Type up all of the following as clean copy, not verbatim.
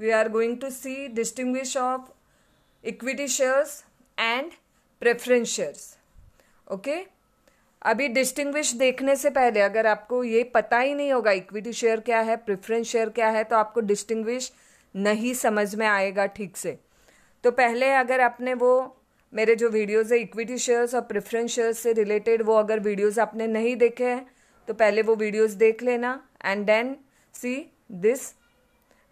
we are going to see distinguish of equity shares and preference shares. Okay, अभी distinguish देखने से पहले अगर आपको ये पता ही नहीं होगा इक्विटी शेयर क्या है, प्रेफरेंस शेयर क्या है, तो आपको डिस्टिंग्विश नहीं समझ में आएगा ठीक से. तो पहले अगर आपने वो मेरे जो वीडियोस है इक्विटी शेयर्स और प्रेफरेंस शेयर्स से रिलेटेड, वो अगर वीडियोस आपने नहीं देखे हैं तो पहले वो वीडियोस देख लेना and then see this,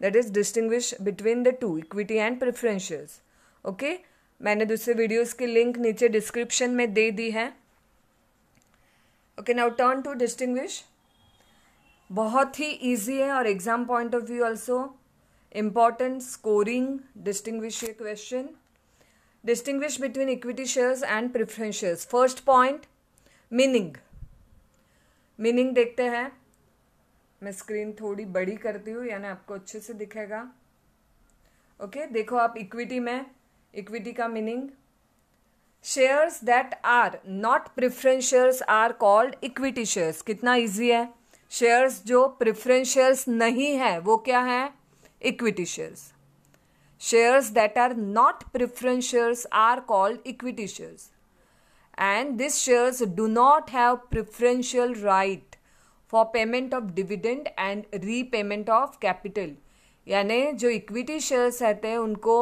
that is distinguish between the two, equity and preference shares. Okay, मैंने दूसरे वीडियोस की लिंक नीचे डिस्क्रिप्शन में दे दी है. Okay, now turn to distinguish. बहुत ही ईजी है और exam point of view also important scoring distinguish ये question. Distinguish between equity shares and preference shares. First point, meaning. Meaning देखते हैं. मैं स्क्रीन थोड़ी बड़ी करती हूँ यानी आपको अच्छे से दिखेगा. ओके, देखो आप इक्विटी में, इक्विटी का meaning, shares that are not preference shares are called equity shares. कितना इजी है. शेयर्स जो प्रेफरेंस शेयर्स नहीं है वो क्या है, equity shares. Shares that are not preference shares are called equity shares and these shares do not have preferential right for payment of dividend and repayment of capital. यानी जो equity shares रहते हैं उनको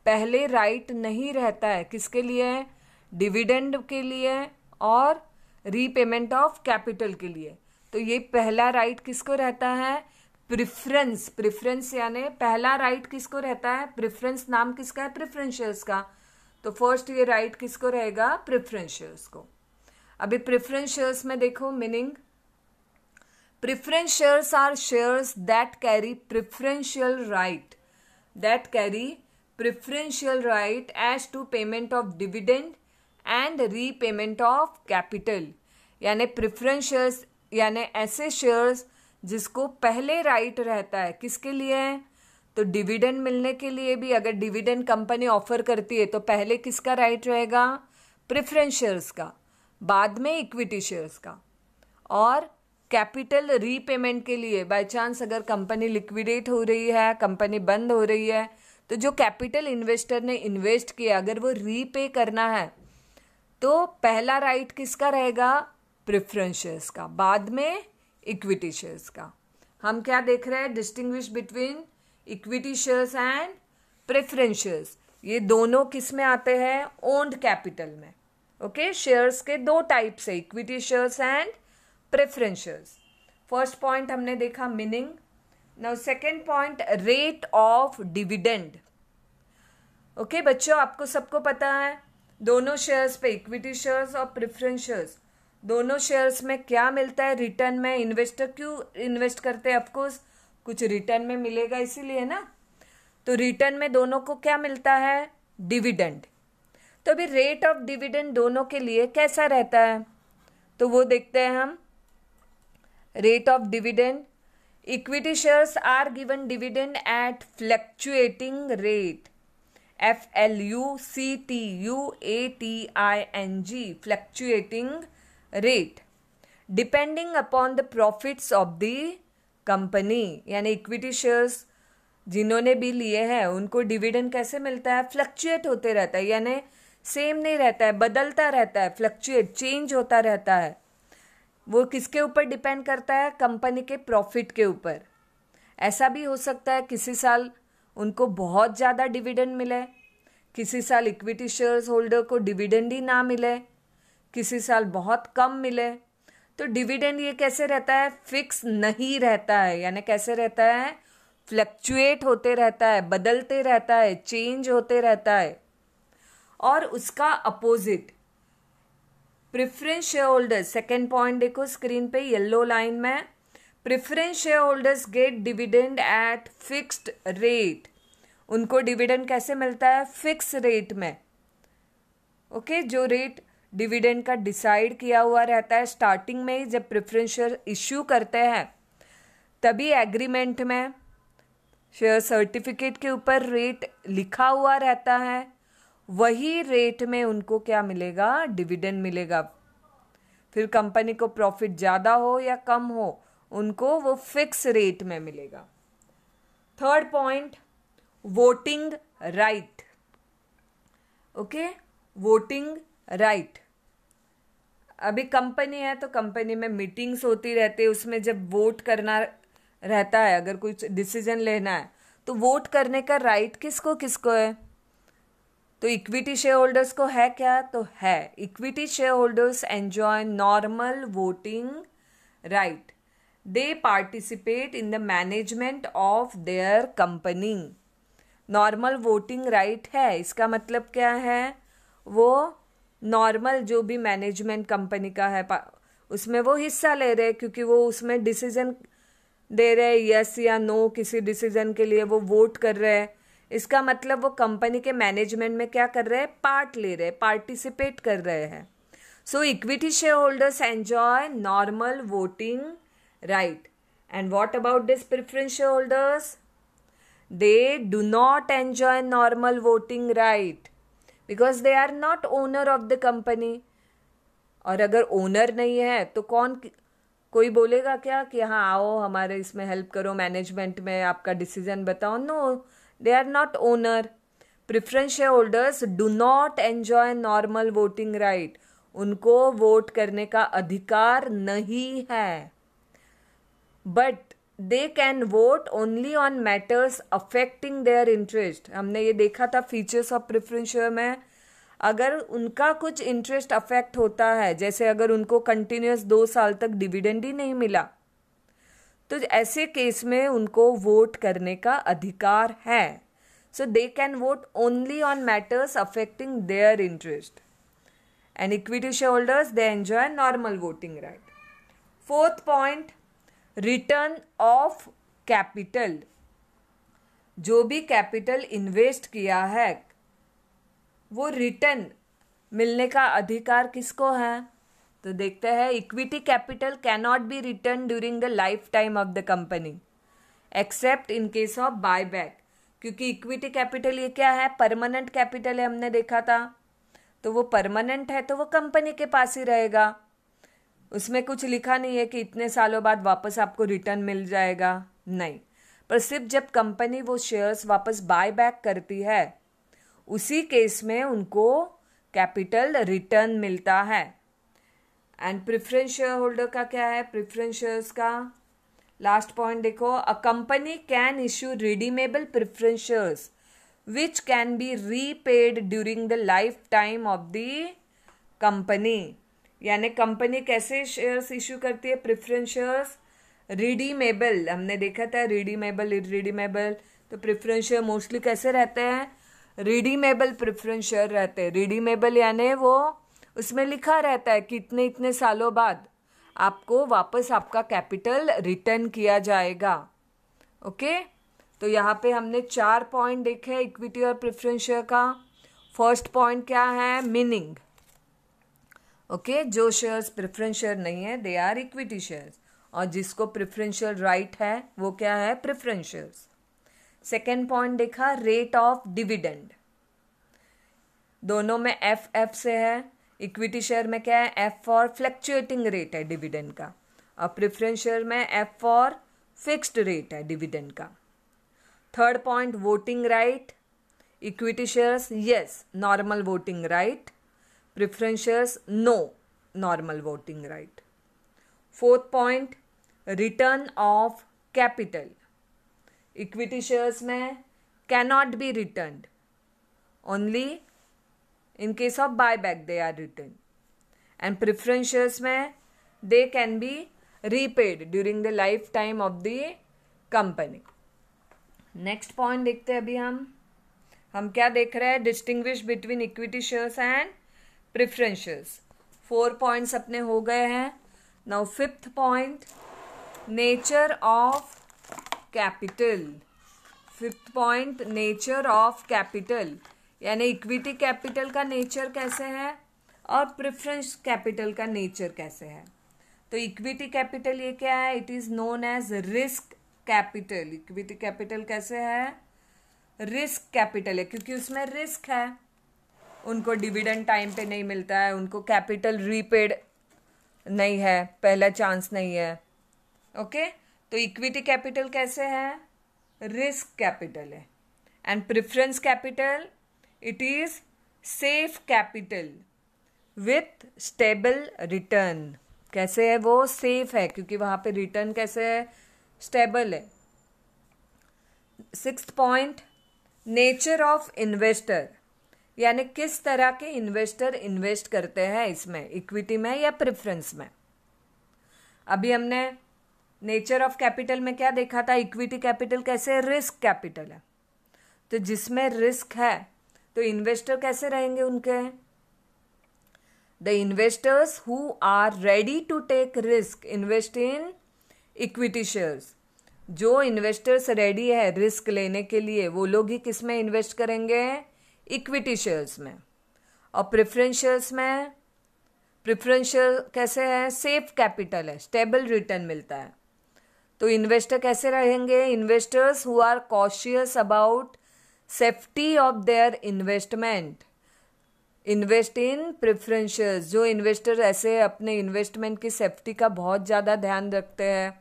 पहले राइट नहीं रहता है किसके लिए, डिविडेंड के लिए और रीपेमेंट ऑफ कैपिटल के लिए. तो ये पहला राइट किसको रहता है, प्रेफरेंस. प्रेफरेंस यानी पहला राइट किसको रहता है, प्रेफरेंस नाम किसका है, प्रेफरेंस शेयर्स का. तो फर्स्ट ये राइट किसको रहेगा, प्रेफरेंस शेयर्स को. अभी प्रेफरेंस शेयर्स में देखो meaning. Preference shares are shares that carry preferential right, that carry preferential right as to payment of dividend and repayment of capital. यानी प्रेफरेंस शेयर्स यानी ऐसे शेयर्स जिसको पहले राइट रहता है किसके लिए, तो डिविडेंड मिलने के लिए भी. अगर डिविडेंड कंपनी ऑफर करती है तो पहले किसका राइट रहेगा, प्रेफरेंस शेयर्स का, बाद में इक्विटी शेयर्स का. और कैपिटल रीपेमेंट के लिए बाय चांस अगर कंपनी लिक्विडेट हो रही है, कंपनी बंद हो रही है, तो जो कैपिटल इन्वेस्टर ने इन्वेस्ट किया अगर वो रीपे करना है तो पहला राइट किसका रहेगा, प्रेफरेंस शेयर्स का, बाद में इक्विटी शेयर्स का. हम क्या देख रहे हैं, distinguish between equity shares and preference shares. ये दोनों किस में आते हैं, ओन्ड कैपिटल में. ओके, शेयर्स के दो टाइप्स है, equity shares and preference shares. First point हमने देखा meaning. Now second point, rate of dividend. Okay बच्चों, आपको सबको पता है दोनों शेयर्स पे, इक्विटी शेयर्स और प्रेफरेंस शेयर्स, दोनों शेयर्स में क्या मिलता है रिटर्न में. इन्वेस्टर क्यों इन्वेस्ट करते हैं, ऑफकोर्स कुछ रिटर्न में मिलेगा इसीलिए ना. तो रिटर्न में दोनों को क्या मिलता है, डिविडेंड. तो अभी रेट ऑफ डिविडेंड दोनों के लिए कैसा रहता है, तो वो देखते हैं हम. Rate of dividend, equity shares are given dividend at fluctuating rate, FLUCTUATING, fluctuating rate, depending upon the profits of the company. यानी इक्विटी शेयर्स जिन्होंने भी लिए हैं उनको डिविडेंड कैसे मिलता है, फ्लक्चुएट होते रहता है, यानी सेम नहीं रहता है, बदलता रहता है, फ्लक्चुएट चेंज होता रहता है. वो किसके ऊपर डिपेंड करता है, कंपनी के प्रॉफिट के ऊपर. ऐसा भी हो सकता है किसी साल उनको बहुत ज़्यादा डिविडेंड मिले, किसी साल इक्विटी शेयर्स होल्डर को डिविडेंड ही ना मिले, किसी साल बहुत कम मिले. तो डिविडेंड ये कैसे रहता है, फिक्स नहीं रहता है, यानी कैसे रहता है, फ्लक्चुएट होते रहता है, बदलते रहता है, चेंज होते रहता है. और उसका opposite preference share holders. Second point देखो स्क्रीन पे येलो लाइन में, preference share holders get dividend at fixed rate. उनको डिविडेंड कैसे मिलता है, फिक्स रेट में. ओके, जो रेट डिविडेंड का डिसाइड किया हुआ रहता है स्टार्टिंग में ही, जब प्रेफरेंस शेयर इश्यू करते हैं तभी एग्रीमेंट में शेयर सर्टिफिकेट के ऊपर रेट लिखा हुआ रहता है, वही रेट में उनको क्या मिलेगा, डिविडेंड मिलेगा. फिर कंपनी को प्रॉफिट ज़्यादा हो या कम हो, उनको वो फिक्स रेट में मिलेगा. Third point, voting right. Okay, voting right. अभी कंपनी है तो कंपनी में मीटिंग्स होती रहती है, उसमें जब वोट करना रहता है, अगर कुछ डिसीजन लेना है तो वोट करने का राइट किसको किसको है? तो इक्विटी शेयर होल्डर्स को है क्या? तो है. Equity share holders enjoy normal voting right. They participate in the management of their company. Normal voting right है, इसका मतलब क्या है? वो नॉर्मल जो भी मैनेजमेंट कंपनी का है उसमें वो हिस्सा ले रहे, क्योंकि वो उसमें डिसीजन दे रहे, यस या नो किसी डिसीजन के लिए वो वोट कर रहे हैं. इसका मतलब वो कंपनी के मैनेजमेंट में क्या कर रहे हैं? पार्ट ले रहे हैं, पार्टिसिपेट कर रहे हैं. So equity share holders enjoy normal voting right. And what about this preference share holders? They do not enjoy normal voting right because they are not owner of the company. और अगर owner नहीं है तो कोई बोलेगा क्या कि हाँ आओ हमारे इसमें हेल्प करो, मैनेजमेंट में आपका डिसीजन बताओ? No, they are not owner. Preference share holders do not enjoy normal voting right. उनको वोट करने का अधिकार नहीं है. But they can vote only on matters affecting their interest. हमने ये देखा था फीचर्स ऑफ प्रेफरेंस शेयर में. अगर उनका कुछ इंटरेस्ट अफेक्ट होता है, जैसे अगर उनको कंटिन्यूस 2 साल तक डिविडेंड ही नहीं मिला, तो ऐसे केस में उनको वोट करने का अधिकार है. So they can vote only on matters affecting their interest. And equity share holders they enjoy normal voting right. Fourth point, return of capital. जो भी कैपिटल इन्वेस्ट किया है वो रिटर्न मिलने का अधिकार किसको है? तो देखते हैं. Equity capital can not be return during the life time of the company accept in case of buy back. क्योंकि इक्विटी कैपिटल ये क्या है? परमानेंट कैपिटल है, हमने देखा था. तो वो परमानेंट है तो वो कंपनी के पास ही रहेगा. उसमें कुछ लिखा नहीं है कि इतने सालों बाद वापस आपको रिटर्न मिल जाएगा, नहीं. पर सिर्फ जब कंपनी वो शेयर्स वापस बाय बैक करती है उसी केस में उनको कैपिटल रिटर्न मिलता है. एंड प्रेफरेंस शेयर होल्डर का क्या है? प्रेफरेंस शेयर्स का लास्ट पॉइंट देखो. A company can issue redeemable preference shares which can be repaid during the life time of the company. यानी कंपनी कैसे शेयर्स इश्यू करती है? Preference shares redeemable. हमने देखा था रिडीमेबल, इरिडीमेबल. तो प्रेफरेंस शेयर मोस्टली कैसे रहते हैं? रिडीमेबल प्रेफरेंस शेयर रहते हैं. रिडीमेबल यानी वो उसमें लिखा रहता है कि इतने इतने सालों बाद आपको वापस आपका कैपिटल रिटर्न किया जाएगा. ओके, तो यहाँ पे हमने 4 पॉइंट देखे इक्विटी और प्रेफरेंस शेयर का. फर्स्ट पॉइंट क्या है? मीनिंग. ओके, जो शेयर्स प्रेफरेंस शेयर नहीं है दे आर इक्विटी शेयर्स, और जिसको प्रेफरेंशियल राइट है वो क्या है? Preference shares. सेकेंड पॉइंट देखा रेट ऑफ डिविडेंड. दोनों में एफ से है. इक्विटी शेयर में क्या है? एफ फॉर फ्लक्चुएटिंग रेट है डिविडेंड का, और प्रेफरेंस शेयर में एफ फॉर फिक्स्ड रेट है डिविडेंड का. Third point voting right. Equity shares yes normal voting right, preference shares no normal voting right. Fourth point return of capital. Equity shares में cannot be returned, only in case of buy back they are return. And preference shares में they can be repaid during the life time of the company. Next point देखते हैं. अभी हम क्या देख रहे हैं? Distinguish between equity shares and preference shares. 4 points अपने हो गए हैं. Now fifth point, nature of capital. Fifth point nature of capital, यानी इक्विटी कैपिटल का नेचर कैसे है और प्रेफरेंस कैपिटल का नेचर कैसे है. तो इक्विटी कैपिटल ये क्या है? It is known as risk capital. Equity capital कैसे है? रिस्क कैपिटल है, क्योंकि उसमें रिस्क है. उनको डिविडेंड टाइम पे नहीं मिलता है, उनको कैपिटल रीपेड नहीं है, पहला चांस नहीं है. ओके, तो इक्विटी कैपिटल कैसे है? रिस्क कैपिटल है. And preference capital, it is safe capital with stable return. कैसे है वो? सेफ है, क्योंकि वहां पे रिटर्न कैसे है? स्टेबल है। 6th point, nature of investor, यानी किस तरह के इन्वेस्टर इन्वेस्ट करते हैं इसमें, इक्विटी में या प्रेफरेंस में। अभी हमने नेचर ऑफ कैपिटल में क्या देखा था? इक्विटी कैपिटल कैसे रिस्क कैपिटल है, तो जिसमें रिस्क है तो इन्वेस्टर कैसे रहेंगे उनके? The investors who are ready to take risk invest in equity shares. जो इन्वेस्टर्स रेडी है रिस्क लेने के लिए, वो लोग ही किस में इन्वेस्ट करेंगे? इक्विटी शेयर्स में। और प्रेफरेंस शेयर्स में, प्रेफरेंस शेयर कैसे है? सेफ कैपिटल है, स्टेबल रिटर्न मिलता है। तो इन्वेस्टर कैसे रहेंगे? Investors who are cautious about safety of their investment invest in preference shares. जो इन्वेस्टर ऐसे अपने इन्वेस्टमेंट की सेफ्टी का बहुत ज़्यादा ध्यान रखते हैं,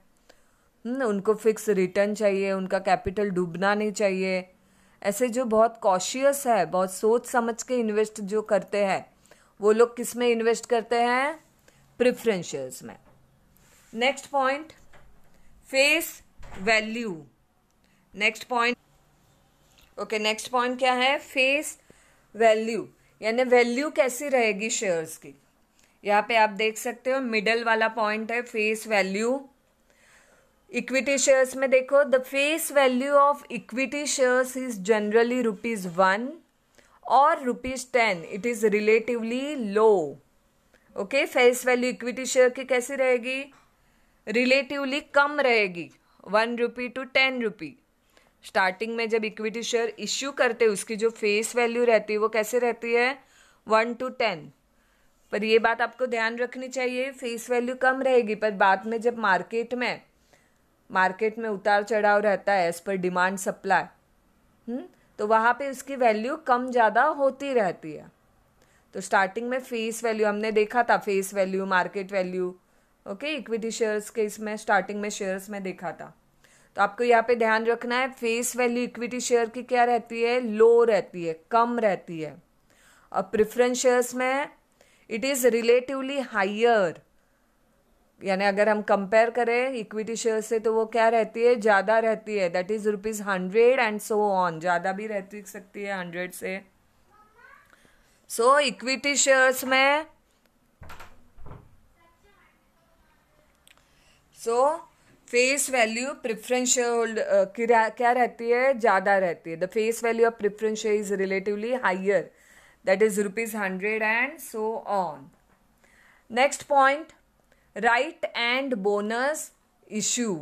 उनको फिक्स रिटर्न चाहिए, उनका कैपिटल डूबना नहीं चाहिए, ऐसे जो बहुत कॉशियस है, बहुत सोच समझ के इन्वेस्ट जो करते हैं, वो लोग किस में इन्वेस्ट करते हैं? प्रेफरेंस शेयर्स में। Next point, face value. Next point, okay, next point क्या है? फेस वैल्यू, यानी वैल्यू कैसी रहेगी शेयर्स की। यहाँ पे आप देख सकते हो मिडल वाला पॉइंट है फेस वैल्यू। इक्विटी शेयर्स में देखो, the face value of equity shares is generally ₹1 और ₹10। It is relatively low. Okay, face value equity share की कैसी रहेगी? रिलेटिवली कम रहेगी, ₹1 to ₹10। स्टार्टिंग में जब इक्विटी शेयर इश्यू करते हैं उसकी जो फेस वैल्यू रहती है वो कैसे रहती है? 1 to 10। पर ये बात आपको ध्यान रखनी चाहिए, फेस वैल्यू कम रहेगी, पर बाद में जब मार्केट में उतार चढ़ाव रहता है एज पर डिमांड सप्लाई, तो वहाँ पे उसकी वैल्यू कम ज़्यादा होती रहती है। तो स्टार्टिंग में फेस वैल्यू हमने देखा था, face value, market value, okay, equity shares के इसमें स्टार्टिंग में शेयर्स में देखा था। तो आपको यहाँ पे ध्यान रखना है, फेस वैल्यू इक्विटी शेयर की क्या रहती है? लो रहती है, कम रहती है। और प्रेफरेंस शेयर्स में इट इज़ रिलेटिवली हायर, यानी अगर हम कंपेयर करें इक्विटी शेयर से तो वो क्या रहती है? ज़्यादा रहती है, that is ₹100 and so on, ज़्यादा भी रहती सकती है 100 से। सो इक्विटी शेयर्स में face value preference share holder की क्या रहती है? ज़्यादा रहती है। The face value of preference share is relatively higher, that is ₹100 and so on. Next point, right and bonus issue.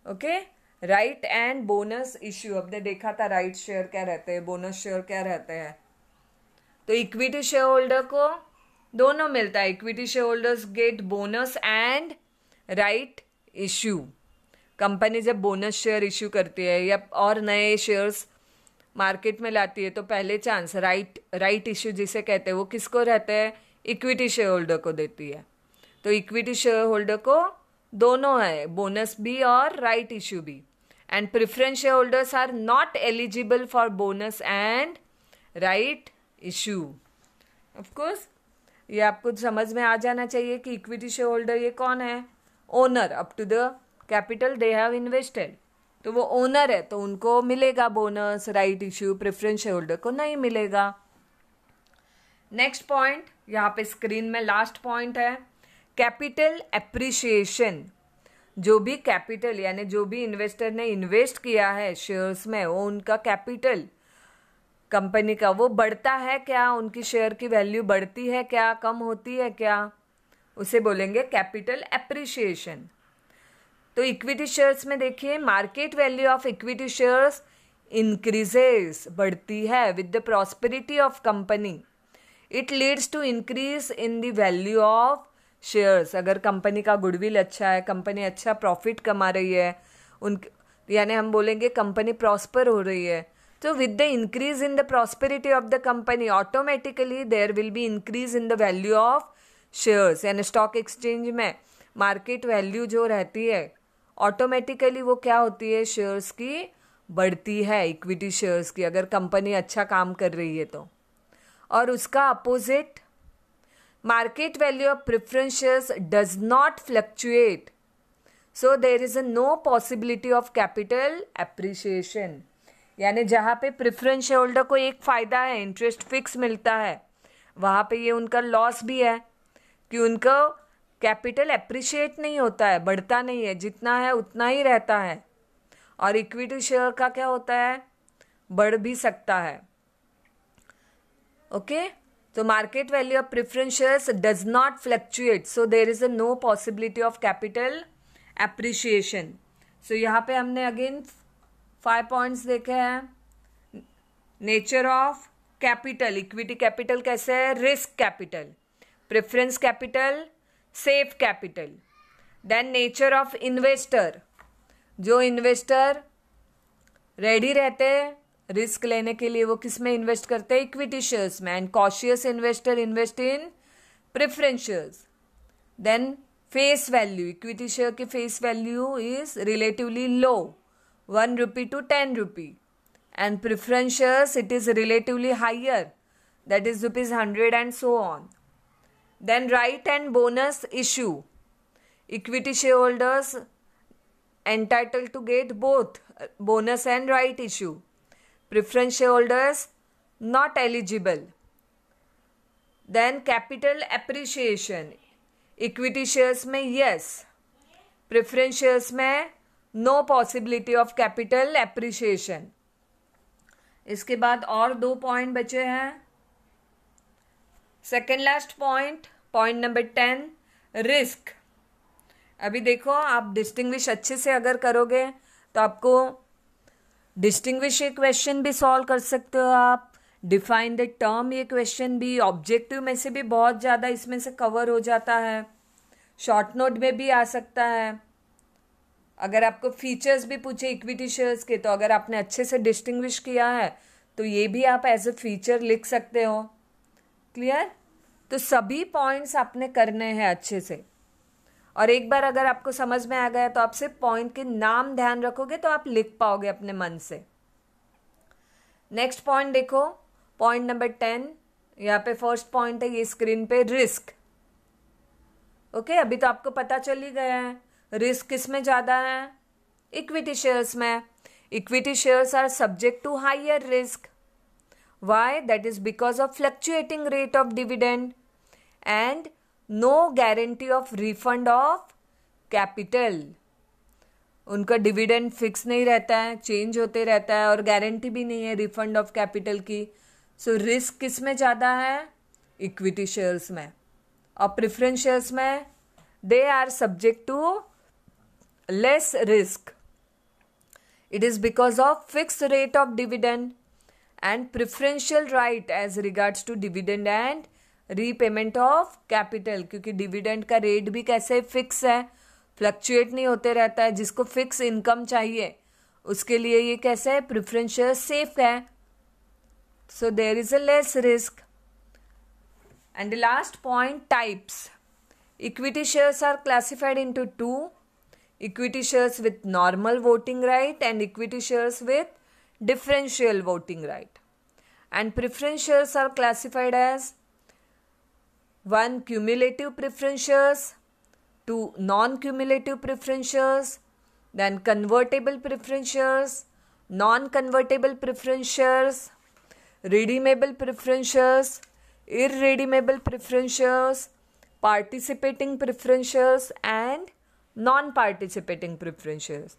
Okay, right and bonus issue, हमने देखा था राइट शेयर क्या रहते हैं, बोनस शेयर क्या रहते हैं। तो इक्विटी शेयर होल्डर को दोनों मिलता है, equity share holders gate bonus and right issue. Company जब बोनस शेयर इश्यू करती है या और नए शेयर्स मार्केट में लाती है तो पहले चांस राइट इश्यू जिसे कहते हैं वो किसको रहते हैं? इक्विटी शेयर होल्डर को देती है। तो इक्विटी शेयर होल्डर को दोनों है, बोनस भी और राइट इश्यू भी। And preference share holders are not eligible for bonus and right issue. Of course ये आपको समझ में आ जाना चाहिए कि इक्विटी शेयर होल्डर ये कौन है? Owner, up to the capital they have invested, तो वो ओनर है तो उनको मिलेगा bonus, right issue. Preference share holder को नहीं मिलेगा। नेक्स्ट पॉइंट, यहाँ पे स्क्रीन में लास्ट पॉइंट है, कैपिटल एप्रिसिएशन। जो भी कैपिटल यानी जो भी इन्वेस्टर ने इन्वेस्ट किया है शेयर्स में, वो उनका कैपिटल कंपनी का वो बढ़ता है क्या? उनकी शेयर की वैल्यू बढ़ती है क्या, कम होती है क्या? उसे बोलेंगे कैपिटल एप्रिसिएशन। तो इक्विटी शेयर्स में देखिए, market value of equity shares increases, बढ़ती है with the prosperity of company. It leads to increase in the value of shares. अगर कंपनी का गुडविल अच्छा है, कंपनी अच्छा प्रॉफिट कमा रही है, यानी हम बोलेंगे कंपनी प्रॉस्पर हो रही है, तो with the increase in the prosperity of the company automatically there will be increase in the value of shares. यानी स्टॉक एक्सचेंज में मार्केट वैल्यू जो रहती है ऑटोमेटिकली वो क्या होती है? शेयर्स की बढ़ती है इक्विटी शेयर्स की, अगर कंपनी अच्छा काम कर रही है तो। और उसका opposite, market value of preference shares does not fluctuate, so there is a no possibility of capital appreciation. यानी जहाँ पे प्रेफरेंस शेयर होल्डर को एक फ़ायदा है, इंटरेस्ट फिक्स मिलता है, वहाँ पे ये उनका लॉस भी है कि उनका कैपिटल एप्रिशिएट नहीं होता है, बढ़ता नहीं है, जितना है उतना ही रहता है। और इक्विटी शेयर का क्या होता है, बढ़ भी सकता है। ओके, तो market value of preference shares does not fluctuate, so there is a no possibility of capital appreciation. सो यहाँ पे हमने अगेन 5 पॉइंट्स देखे हैं। Nature of capital, equity capital कैसे है, risk capital, preference capital, safe capital. Then nature of investor, जो investor ready रहते हैं रिस्क लेने के लिए, वो किस में इन्वेस्ट करते हैं, इक्विटी शेयर्स में। And cautious investor invest in preference shares. Then face value, equity share की face value is relatively low, 1 rupee to 10 rupee, and preference shares it is relatively higher, that is ₹100 and so on. Then right and bonus issue, equity shareholders entitled to get both bonus and right issue, preference shareholders not eligible. Then capital appreciation, equity shares में yes, preference shares में no possibility of capital appreciation. इसके बाद और 2 point बचे हैं। Second last point, point number 10, risk. अभी देखो, आप डिस्टिंग्विश अच्छे से अगर करोगे तो आपको डिस्टिंग्विश ये क्वेश्चन भी सॉल्व कर सकते हो आप, डिफाइन द टर्म ये क्वेश्चन भी, ऑब्जेक्टिव में से भी बहुत ज़्यादा इसमें से कवर हो जाता है, शॉर्ट नोट में भी आ सकता है। अगर आपको फीचर्स भी पूछे इक्विटी शेयर्स के, तो अगर आपने अच्छे से डिस्टिंग्विश किया है तो ये भी आप एज अ फीचर लिख सकते हो। क्लियर? तो सभी पॉइंट्स आपने करने हैं अच्छे से। और एक बार अगर आपको समझ में आ गया तो आप सिर्फ पॉइंट के नाम ध्यान रखोगे तो आप लिख पाओगे अपने मन से। नेक्स्ट पॉइंट देखो, पॉइंट नंबर 10, यहाँ पे फर्स्ट पॉइंट है ये स्क्रीन पे, रिस्क। ओके, अभी तो आपको पता चल ही गया है रिस्क किस में ज़्यादा है, इक्विटी शेयर्स में। Equity shares are subject to higher risk. Why? That is because of fluctuating rate of dividend and no guarantee of refund of capital. उनका डिविडेंड फिक्स नहीं रहता है, चेंज होते रहता है, और गारंटी भी नहीं है रिफंड ऑफ कैपिटल की। सो रिस्क किस में ज़्यादा है, इक्विटी शेयर्स में। और प्रेफरेंस शेयर्स में they are subject to less risk. It is because of fixed rate of dividend and preferential right as regards to dividend and repayment of capital, क्योंकि dividend का rate भी कैसे fix है, fluctuate नहीं होते रहता है। जिसको फिक्स इनकम चाहिए उसके लिए ये कैसे है, प्रेफरेंस शेयर सेफ है, so there is a less risk. And the last point, types. Equity shares are classified into 2, equity shares with normal voting right and equity shares with differential voting right. And preference shares are classified as 1 cumulative preference shares, 2 non-cumulative preference shares, then convertible preference shares, non-convertible preference shares, redeemable preference shares, irredeemable preference shares, participating preference shares and non-participating preference shares.